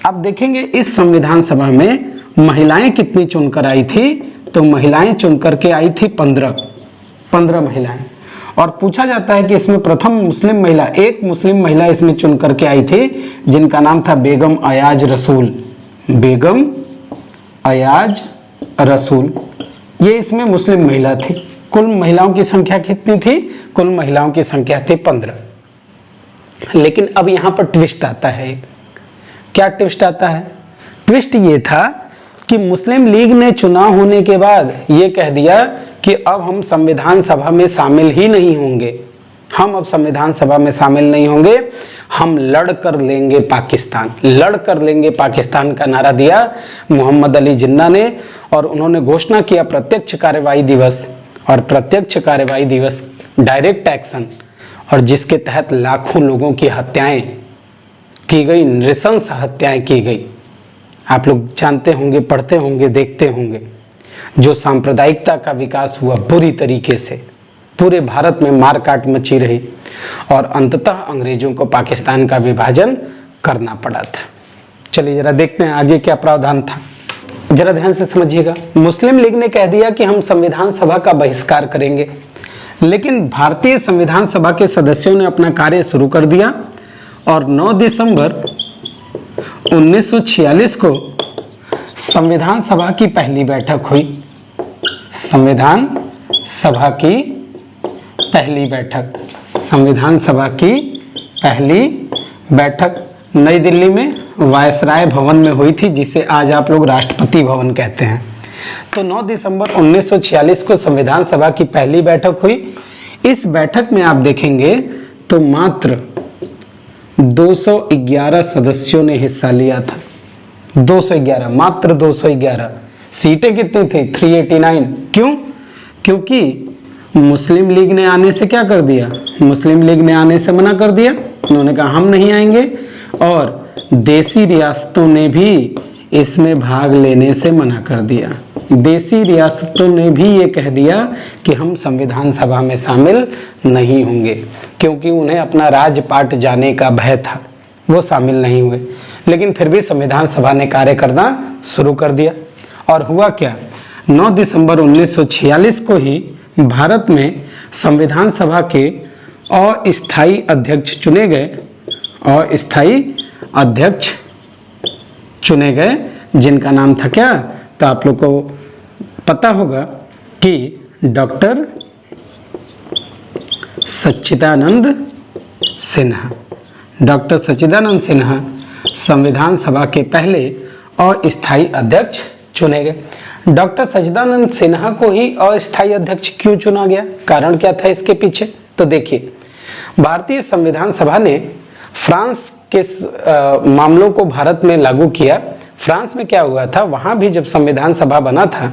अब देखेंगे इस संविधान सभा में महिलाएं कितनी चुनकर आई थी, तो महिलाएं चुनकर के आई थी 15 महिलाएं। और पूछा जाता है कि इसमें प्रथम मुस्लिम महिला, एक मुस्लिम महिला इसमें चुनकर के आई थी जिनका नाम था बेगम अयाज रसूल। बेगम अयाज रसूल, ये इसमें मुस्लिम महिला थी। कुल महिलाओं की संख्या कितनी थी, कुल महिलाओं की संख्या थी 15। लेकिन अब यहां पर ट्विस्ट आता है। क्या ट्विस्ट आता है, ट्विस्ट ये था कि मुस्लिम लीग ने चुनाव होने के बाद ये कह दिया कि अब हम संविधान सभा में शामिल ही नहीं होंगे, हम अब संविधान सभा में शामिल नहीं होंगे, हम लड़ कर लेंगे पाकिस्तान। लड़ कर लेंगे पाकिस्तान का नारा दिया मोहम्मद अली जिन्ना ने, और उन्होंने घोषणा किया प्रत्यक्ष कार्रवाई दिवस। और प्रत्यक्ष कार्रवाई दिवस डायरेक्ट एक्शन, और जिसके तहत लाखों लोगों की हत्याएं की गई, नृशंस हत्याएं की गई। आप लोग जानते होंगे, पढ़ते होंगे, देखते होंगे, जो सांप्रदायिकता का विकास हुआ बुरी तरीके से, पूरे भारत में मारकाट मची रही और अंततः अंग्रेजों को पाकिस्तान का विभाजन करना पड़ा था। चलिए जरा देखते हैं आगे क्या प्रावधान था, जरा ध्यान से समझिएगा। मुस्लिम लीग ने कह दिया कि हम संविधान सभा का बहिष्कार करेंगे, लेकिन भारतीय संविधान सभा के सदस्यों ने अपना कार्य शुरू कर दिया और 9 दिसंबर 1946 को संविधान सभा की पहली बैठक हुई। संविधान सभा की पहली बैठक, संविधान सभा की पहली बैठक नई दिल्ली में वायसराय भवन में हुई थी, जिसे आज आप लोग राष्ट्रपति भवन कहते हैं। तो 9 दिसंबर 1946 को संविधान सभा की पहली बैठक हुई। इस बैठक में आप देखेंगे तो मात्र 211 सदस्यों ने हिस्सा लिया था। 211, मात्र 211। सीटें कितनी थी, 389। क्यों, क्योंकि मुस्लिम लीग ने आने से क्या कर दिया, मुस्लिम लीग ने आने से मना कर दिया। उन्होंने कहा हम नहीं आएंगे, और देसी रियासतों ने भी इसमें भाग लेने से मना कर दिया। देसी रियासतों ने भी ये कह दिया कि हम संविधान सभा में शामिल नहीं होंगे, क्योंकि उन्हें अपना राजपाट जाने का भय था, वो शामिल नहीं हुए। लेकिन फिर भी संविधान सभा ने कार्य करना शुरू कर दिया। और हुआ क्या, 9 दिसंबर 1946 को ही भारत में संविधान सभा के अस्थायी अध्यक्ष चुने गए, अस्थायी अध्यक्ष चुने गए, जिनका नाम था क्या, तो आप लोग को पता होगा कि डॉक्टर सच्चिदानंद सिन्हा, डॉक्टर सच्चिदानंद सिन्हा संविधान सभा के पहले अस्थायी अध्यक्ष चुने गए। डॉक्टर सच्चिदानंद सिन्हा को ही अस्थायी अध्यक्ष क्यों चुना गया, कारण क्या था इसके पीछे? तो देखिए, भारतीय संविधान सभा ने फ्रांस के मामलों को भारत में लागू किया। फ्रांस में क्या हुआ था, वहां भी जब संविधान सभा बना था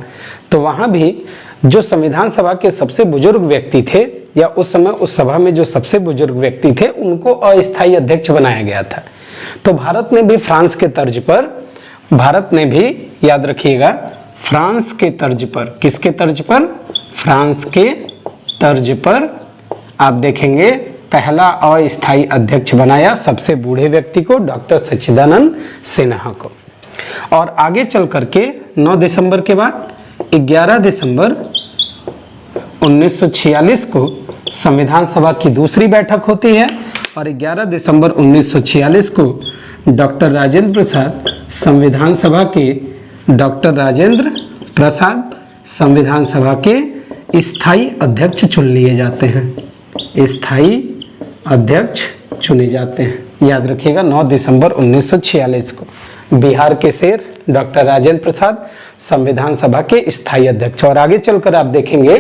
तो वहां भी जो संविधान सभा के सबसे बुजुर्ग व्यक्ति थे, या उस समय उस सभा में जो सबसे बुजुर्ग व्यक्ति थे, उनको अस्थायी अध्यक्ष बनाया गया था। तो भारत ने भी फ्रांस के तर्ज पर, भारत ने भी, याद रखिएगा, फ्रांस के तर्ज पर, किसके तर्ज पर? फ्रांस के तर्ज पर आप देखेंगे पहला अस्थायी अध्यक्ष बनाया सबसे बूढ़े व्यक्ति को, डॉक्टर सच्चिदानंद सिन्हा को। और आगे चल करके 9 दिसंबर के बाद 11 दिसंबर 1946 को संविधान सभा की दूसरी बैठक होती है और 11 दिसंबर 1946 को डॉक्टर राजेंद्र प्रसाद संविधान सभा के, डॉक्टर राजेंद्र प्रसाद संविधान सभा के स्थायी अध्यक्ष चुन लिए जाते हैं। स्थायी अध्यक्ष चुने जाते हैं, याद रखिएगा, 9 दिसंबर 1946 को। बिहार के शेर डॉक्टर राजेंद्र प्रसाद संविधान सभा के स्थायी अध्यक्ष। और आगे चलकर आप देखेंगे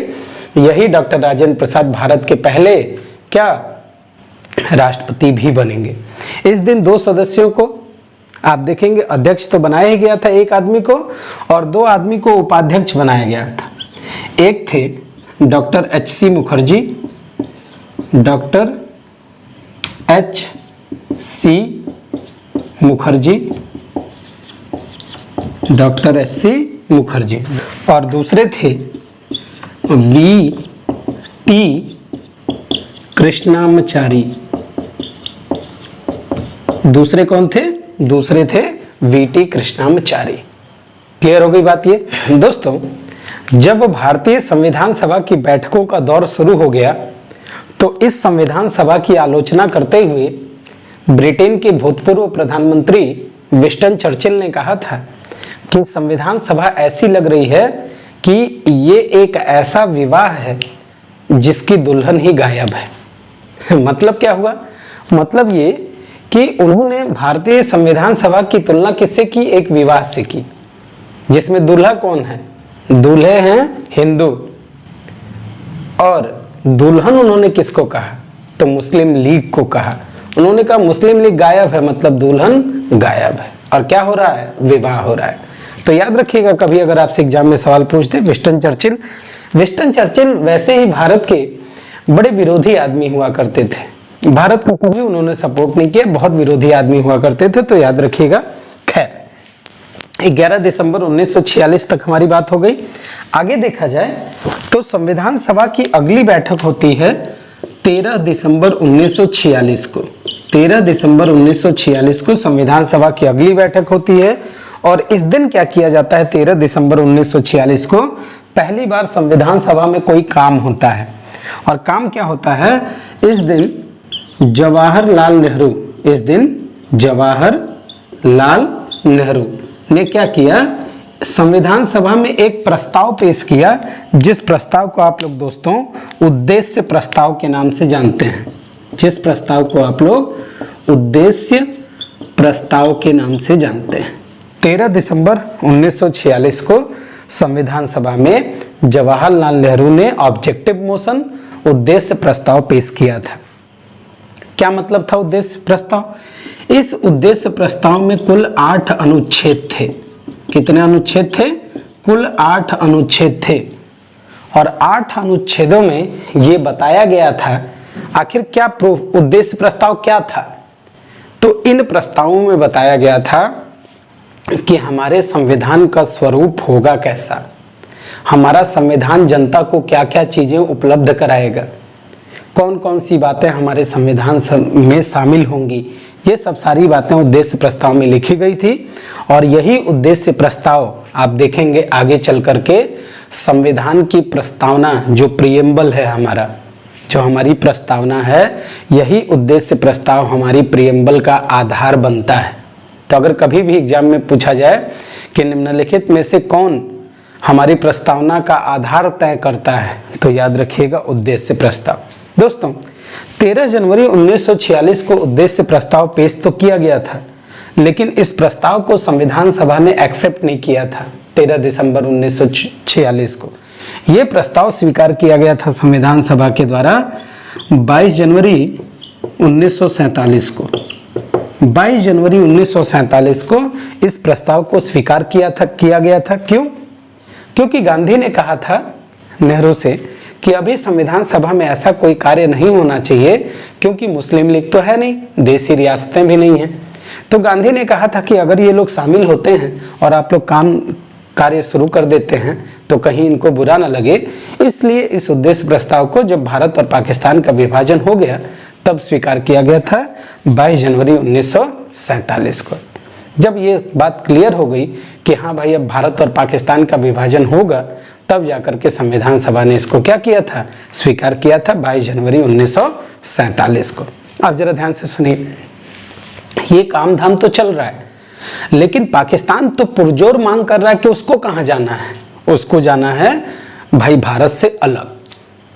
यही डॉक्टर राजेंद्र प्रसाद भारत के पहले क्या राष्ट्रपति भी बनेंगे। इस दिन 2 सदस्यों को आप देखेंगे, अध्यक्ष तो बनाया ही गया था एक आदमी को, और 2 आदमी को उपाध्यक्ष बनाया गया था। एक थे doctor H.C. Mukherjee, doctor H.C. Mukherjee, doctor H.C. Mukherjee, और दूसरे थे V.T. कृष्णामचारी। दूसरे कौन थे? दूसरे थे V.T. कृष्णामचारी। क्लियर हो गई बात ये? दोस्तों, जब भारतीय संविधान सभा की बैठकों का दौर शुरू हो गया तो इस संविधान सभा की आलोचना करते हुए ब्रिटेन के भूतपूर्व प्रधानमंत्री विंस्टन चर्चिल ने कहा था कि संविधान सभा ऐसी लग रही है कि ये एक ऐसा विवाह है जिसकी दुल्हन ही गायब है। मतलब क्या हुआ? मतलब ये कि उन्होंने भारतीय संविधान सभा की तुलना किससे की? एक विवाह से की, जिसमें दूल्हा कौन है? दूल्हे हैं हिंदू, और दुल्हन उन्होंने किसको कहा? तो मुस्लिम लीग को कहा। उन्होंने कहा मुस्लिम लीग गायब है, मतलब दुल्हन गायब है, और क्या हो रहा है? विवाह हो रहा है। तो याद रखिएगा, कभी अगर आपसे एग्जाम में सवाल पूछते, विंस्टन चर्चिल वैसे ही भारत के बड़े विरोधी आदमी हुआ करते थे। भारत को कभी उन्होंने सपोर्ट नहीं किया, बहुत विरोधी आदमी हुआ करते थे। तो याद रखिएगा। खैर, 11 दिसंबर 1946 तक हमारी बात हो गई। आगे देखा जाए तो संविधान सभा की अगली बैठक होती है 13 दिसंबर 1946 को। 13 दिसंबर 1946 को संविधान सभा की अगली बैठक होती है, और इस दिन क्या किया जाता है? 13 दिसंबर 1946 को पहली बार संविधान सभा में कोई काम होता है। और काम क्या होता है? इस दिन जवाहरलाल नेहरू ने क्या किया? संविधान सभा में एक प्रस्ताव पेश किया, जिस प्रस्ताव को आप लोग दोस्तों उद्देश्य प्रस्ताव के नाम से जानते हैं। जिस प्रस्ताव को आप लोग उद्देश्य प्रस्ताव के नाम से जानते हैं। 13 दिसंबर 1946 को संविधान सभा में जवाहरलाल नेहरू ने ऑब्जेक्टिव मोशन, उद्देश्य प्रस्ताव पेश किया था। क्या मतलब था उद्देश्य प्रस्ताव? इस उद्देश्य प्रस्ताव में कुल 8 अनुच्छेद थे। कितने अनुच्छेद थे? कुल 8 अनुच्छेद थे, और 8 अनुच्छेदों में ये बताया गया था आखिर क्या उद्देश्य प्रस्ताव क्या था। तो इन प्रस्तावों में बताया गया था कि हमारे संविधान का स्वरूप होगा कैसा, हमारा संविधान जनता को क्या क्या चीजें उपलब्ध कराएगा, कौन कौन सी बातें हमारे संविधान में शामिल होंगी, ये सब सारी बातें उद्देश्य प्रस्ताव में लिखी गई थी। और यही उद्देश्य प्रस्ताव आप देखेंगे आगे चल करके संविधान की प्रस्तावना, जो प्रियम्बल है हमारा, जो हमारी प्रस्तावना है, यही उद्देश्य प्रस्ताव हमारी प्रियम्बल का आधार बनता है। तो अगर कभी भी एग्जाम में पूछा जाए कि निम्नलिखित में से कौन हमारी प्रस्तावना का आधार तय करता है? तो याद रखिएगा उद्देश्य प्रस्ताव। दोस्तों 13 जनवरी 1946 को उद्देश्य प्रस्ताव पेश तो किया गया था, लेकिन इस प्रस्ताव को संविधान सभा ने एक्सेप्ट नहीं किया था। 13 दिसंबर 1946 को यह प्रस्ताव स्वीकार किया गया था संविधान सभा के द्वारा। 22 जनवरी 1947 को 22 जनवरी 1947 को इस प्रस्ताव को स्वीकार किया गया था। क्यों? क्योंकि गांधी ने कहा था नेहरू से कि अभी संविधान सभा में ऐसा कोई कार्य नहीं होना चाहिए, क्योंकि मुस्लिम लीग तो है नहीं, देसी रियासतें भी नहीं हैं। तो गांधी ने कहा था कि अगर ये लोग शामिल होते हैं और आप लोग कार्य शुरू कर देते हैं तो कहीं इनको बुरा ना लगे, इसलिए इस उद्देश्य प्रस्ताव को जब भारत और पाकिस्तान का विभाजन हो गया तब स्वीकार किया गया था 22 जनवरी 1947 को। जब ये बात क्लियर हो गई कि हाँ भाई अब भारत और पाकिस्तान का विभाजन होगा, तब जाकर के संविधान सभा ने इसको क्या किया था? स्वीकार किया था 22 जनवरी 1947 को। आप जरा ध्यान से सुनिए, ये काम धाम तो चल रहा है, लेकिन पाकिस्तान तो पुरजोर मांग कर रहा है कि उसको कहाँ जाना है? उसको जाना है भाई भारत से अलग।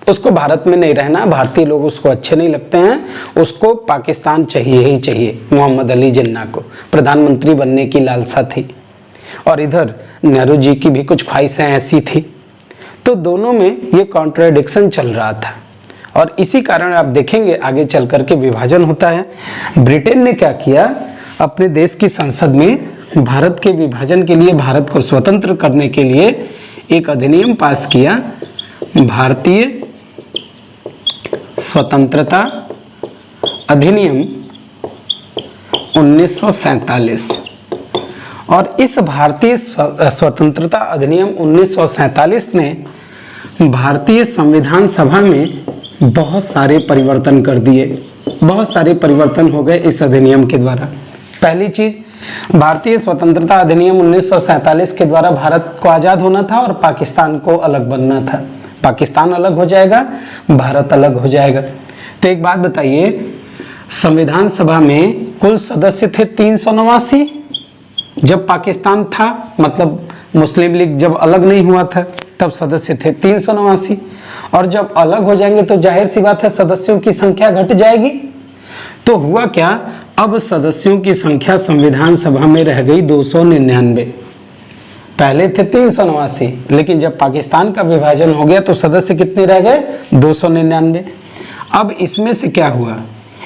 उसको भारत में नहीं रहना, भारतीय लोग उसको अच्छे नहीं लगते हैं, उसको पाकिस्तान चाहिए ही चाहिए। मोहम्मद अली जिन्ना को प्रधानमंत्री बनने की लालसा थी और इधर नेहरू जी की भी कुछ ख्वाहिशें ऐसी थी। तो दोनों में ये कॉन्ट्रडिक्शन चल रहा था और इसी कारण आप देखेंगे आगे चल करके विभाजन होता है। ब्रिटेन ने क्या किया? अपने देश की संसद में भारत के विभाजन के लिए, भारत को स्वतंत्र करने के लिए एक अधिनियम पास किया, भारतीय स्वतंत्रता अधिनियम 1947। और इस भारतीय स्वतंत्रता अधिनियम 1947 ने भारतीय संविधान सभा में बहुत सारे परिवर्तन कर दिए। बहुत सारे परिवर्तन हो गए इस अधिनियम के द्वारा। पहली चीज, भारतीय स्वतंत्रता अधिनियम 1947 के द्वारा भारत को आजाद होना था और पाकिस्तान को अलग बनना था। पाकिस्तान अलग हो जाएगा, भारत अलग हो जाएगा। तो एक बात बताइए, संविधान सभा में कुल सदस्य थे 389 जब पाकिस्तान था, मतलब मुस्लिम लीग जब अलग नहीं हुआ था तब सदस्य थे 389, और जब अलग हो जाएंगे तो जाहिर सी बात है सदस्यों की संख्या घट जाएगी। तो हुआ क्या? अब सदस्यों की संख्या संविधान सभा में रह गई 299। पहले थे 389, लेकिन जब पाकिस्तान का विभाजन हो गया तो सदस्य कितने रह गए? 299। अब इसमें से क्या हुआ?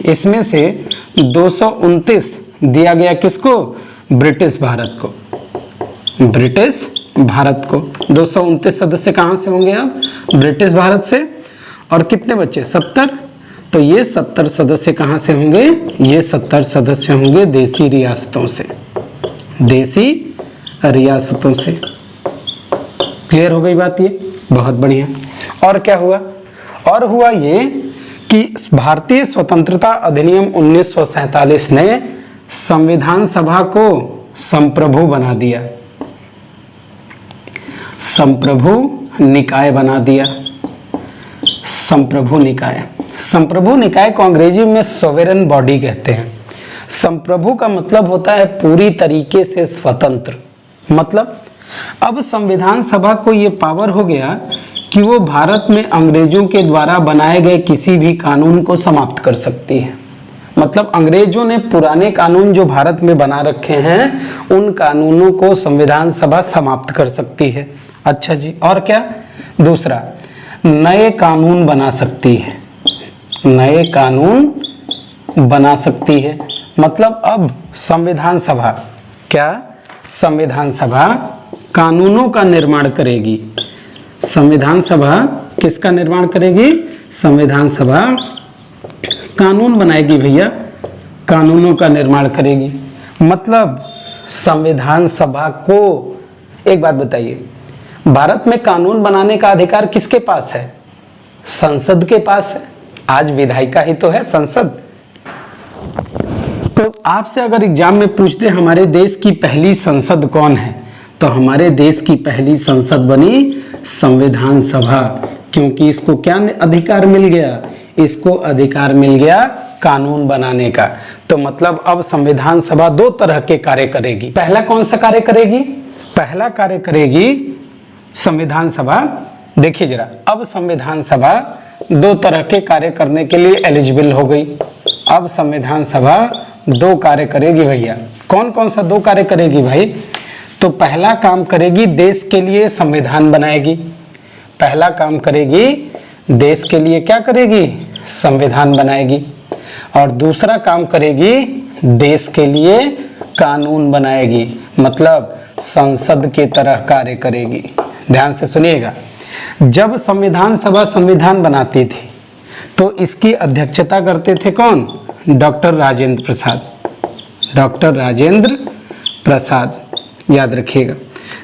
इसमें से 229 दिया गया किसको? ब्रिटिश भारत को। ब्रिटिश भारत को 229 सदस्य कहां से होंगे? अब ब्रिटिश भारत से। और कितने बच्चे? 70। तो ये 70 सदस्य कहां से होंगे? ये 70 सदस्य होंगे देसी रियासतों से। देसी रियासतों से। क्लियर हो गई बात? ये बहुत बढ़िया। और क्या हुआ? और हुआ ये कि भारतीय स्वतंत्रता अधिनियम 1947 ने संविधान सभा को संप्रभु बना दिया, संप्रभु निकाय बना दिया। संप्रभु निकाय, संप्रभु निकाय को अंग्रेजी में सोवेरेन बॉडी कहते हैं। संप्रभु का मतलब होता है पूरी तरीके से स्वतंत्र। मतलब अब संविधान सभा को यह पावर हो गया कि वो भारत में अंग्रेजों के द्वारा बनाए गए किसी भी कानून को समाप्त कर सकती है। मतलब अंग्रेजों ने पुराने कानून जो भारत में बना रखे हैं उन कानूनों को संविधान सभा समाप्त कर सकती है। अच्छा जी, और क्या? दूसरा, नए कानून बना सकती है। नए कानून बना सकती है। मतलब अब संविधान सभा क्या? संविधान सभा कानूनों का निर्माण करेगी। संविधान सभा किसका निर्माण करेगी? संविधान सभा कानून बनाएगी भैया, कानूनों का निर्माण करेगी। मतलब संविधान सभा को, एक बात बताइए, भारत में कानून बनाने का अधिकार किसके पास है? संसद के पास है। आज विधायिका ही तो है संसद। तो आपसे अगर एग्जाम में पूछ दे हमारे देश की पहली संसद कौन है, तो हमारे देश की पहली संसद बनी संविधान सभा। क्योंकि इसको क्या अधिकार मिल गया? इसको अधिकार मिल गया कानून बनाने का। तो मतलब अब संविधान सभा दो तरह के कार्य करेगी। पहला कौन सा कार्य करेगी? पहला कार्य करेगी संविधान सभा। देखिए जरा, अब संविधान सभा दो तरह के कार्य करने के लिए एलिजिबल हो गई। अब संविधान सभा दो कार्य करेगी भैया। कौन कौन सा दो कार्य करेगी भाई? तो पहला काम करेगी देश के लिए संविधान बनाएगी। पहला काम करेगी देश के लिए क्या करेगी? संविधान बनाएगी। और दूसरा काम करेगी देश के लिए कानून बनाएगी, मतलब संसद की तरह कार्य करेगी। ध्यान से सुनिएगा, जब संविधान सभा संविधान बनाती थी तो इसकी अध्यक्षता करते थे कौन? डॉक्टर राजेंद्र प्रसाद। डॉक्टर राजेंद्र प्रसाद, याद रखिएगा।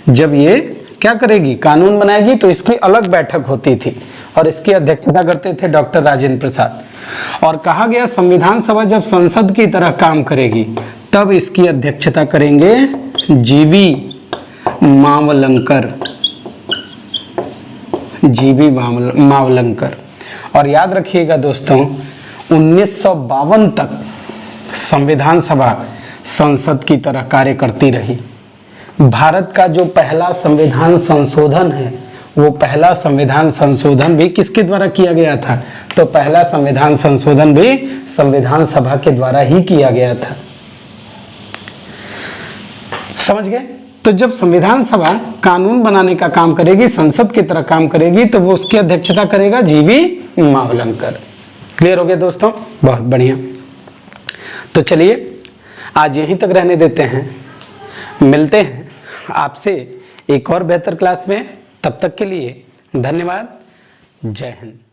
जब ये क्या करेगी? कानून बनाएगी, तो इसकी अलग बैठक होती थी और इसकी अध्यक्षता करते थे डॉक्टर राजेंद्र प्रसाद। और कहा गया संविधान सभा जब संसद की तरह काम करेगी तब इसकी अध्यक्षता करेंगे जीवी मावलंकर। जीवी मावलंकर। और याद रखिएगा दोस्तों, 1952 तक संविधान सभा संसद की तरह कार्य करती रही। भारत का जो पहला संविधान संशोधन है, वो पहला संविधान संशोधन भी किसके द्वारा किया गया था? तो पहला संविधान संशोधन भी संविधान सभा के द्वारा ही किया गया था। समझ गए? तो जब संविधान सभा कानून बनाने का काम करेगी, संसद की तरह काम करेगी, तो वो उसकी अध्यक्षता करेगा जीवी मावलंकर। क्लियर हो गया दोस्तों? बहुत बढ़िया। तो चलिए आज यहीं तक रहने देते हैं, मिलते हैं आपसे एक और बेहतर क्लास में। तब तक के लिए धन्यवाद। जय हिंद।